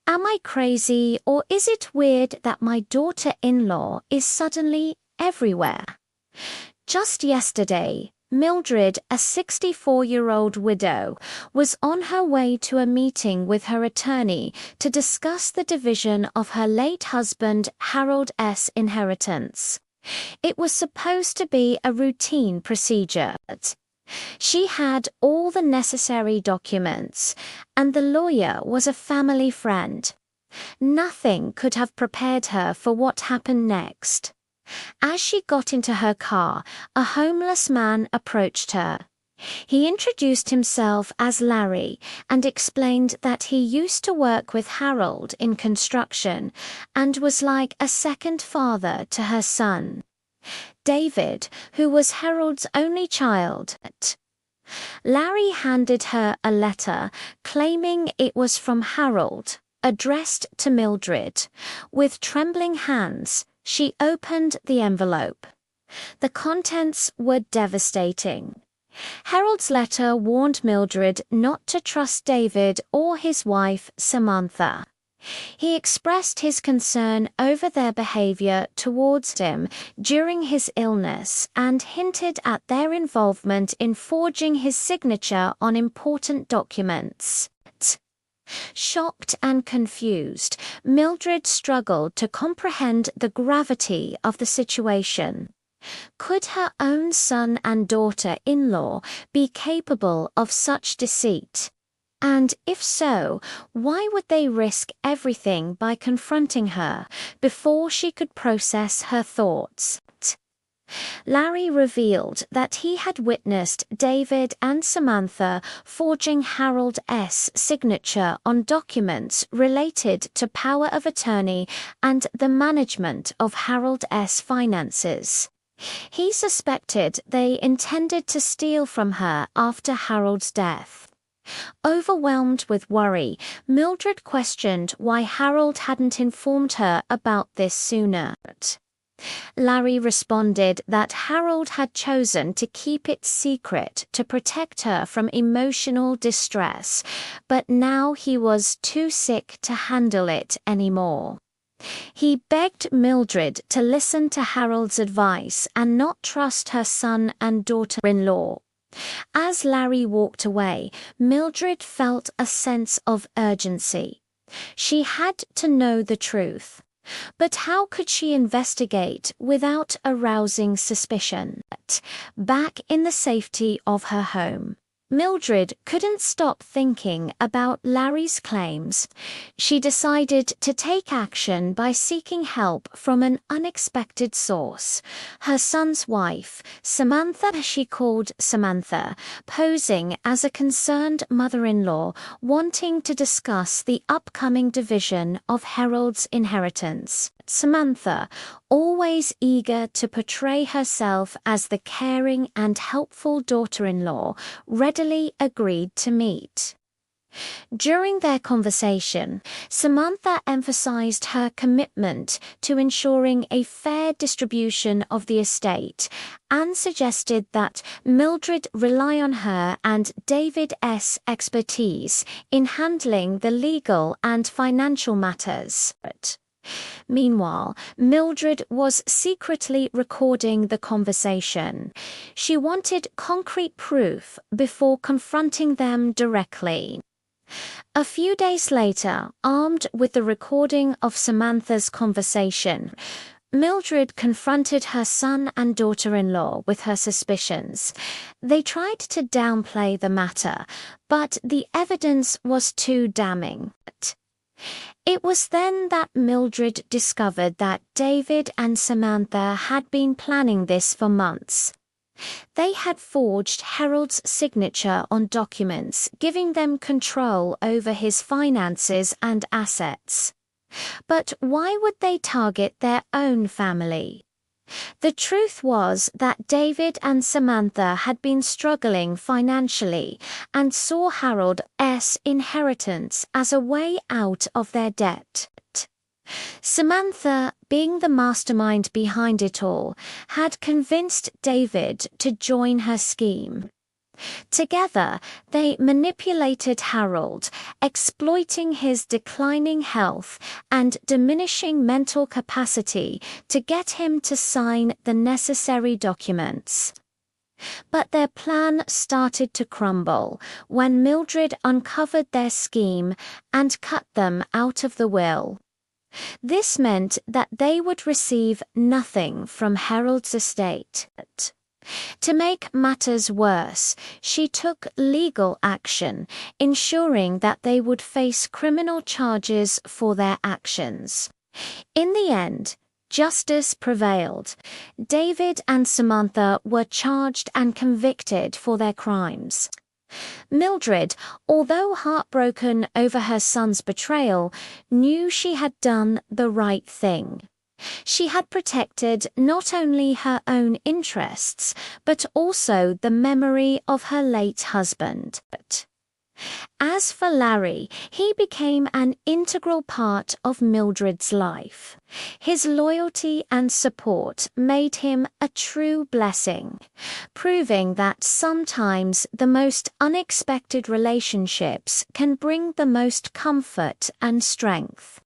Am I crazy, or is it weird that my daughter-in-law is suddenly everywhere? Just yesterday, Mildred, a 64-year-old widow, was on her way to a meeting with her attorney to discuss the division of her late husband Harold's inheritance. It was supposed to be a routine procedure. She had all the necessary documents, and the lawyer was a family friend. Nothing could have prepared her for what happened next. As she got into her car, a homeless man approached her. He introduced himself as Larry and explained that he used to work with Harold in construction and was like a second father to her son, David, who was Harold's only child. Larry handed her a letter claiming it was from Harold, addressed to Mildred. With trembling hands, she opened the envelope. The contents were devastating. Harold's letter warned Mildred not to trust David or his wife, Samantha. He expressed his concern over their behavior towards him during his illness and hinted at their involvement in forging his signature on important documents. Shocked and confused, Mildred struggled to comprehend the gravity of the situation. Could her own son and daughter-in-law be capable of such deceit? And if so, why would they risk everything by confronting her before she could process her thoughts? Larry revealed that he had witnessed David and Samantha forging Harold's signature on documents related to power of attorney and the management of Harold's finances. He suspected they intended to steal from her after Harold's death. Overwhelmed with worry, Mildred questioned why Harold hadn't informed her about this sooner. Larry responded that Harold had chosen to keep it secret to protect her from emotional distress, but now he was too sick to handle it anymore. He begged Mildred to listen to Harold's advice and not trust her son and daughter-in-law. As Larry walked away, Mildred felt a sense of urgency. She had to know the truth. But how could she investigate without arousing suspicion? Back in the safety of her home, Mildred couldn't stop thinking about Larry's claims. She decided to take action by seeking help from an unexpected source. Her son's wife, Samantha, she called Samantha, posing as a concerned mother-in-law, wanting to discuss the upcoming division of Harold's inheritance. Samantha, always eager to portray herself as the caring and helpful daughter-in-law, readily agreed to meet. During their conversation, Samantha emphasized her commitment to ensuring a fair distribution of the estate and suggested that Mildred rely on her and David's expertise in handling the legal and financial matters. Meanwhile, Mildred was secretly recording the conversation. She wanted concrete proof before confronting them directly. A few days later, armed with the recording of Samantha's conversation, Mildred confronted her son and daughter-in-law with her suspicions. They tried to downplay the matter, but the evidence was too damning. It was then that Mildred discovered that David and Samantha had been planning this for months. They had forged Harold's signature on documents, giving them control over his finances and assets. But why would they target their own family? The truth was that David and Samantha had been struggling financially and saw Harold's inheritance as a way out of their debt. Samantha, being the mastermind behind it all, had convinced David to join her scheme. Together, they manipulated Harold, exploiting his declining health and diminishing mental capacity to get him to sign the necessary documents. But their plan started to crumble when Mildred uncovered their scheme and cut them out of the will. This meant that they would receive nothing from Harold's estate. To make matters worse, she took legal action, ensuring that they would face criminal charges for their actions. In the end, justice prevailed. David and Samantha were charged and convicted for their crimes. Mildred, although heartbroken over her son's betrayal, knew she had done the right thing. She had protected not only her own interests, but also the memory of her late husband. As for Larry, he became an integral part of Mildred's life. His loyalty and support made him a true blessing, proving that sometimes the most unexpected relationships can bring the most comfort and strength.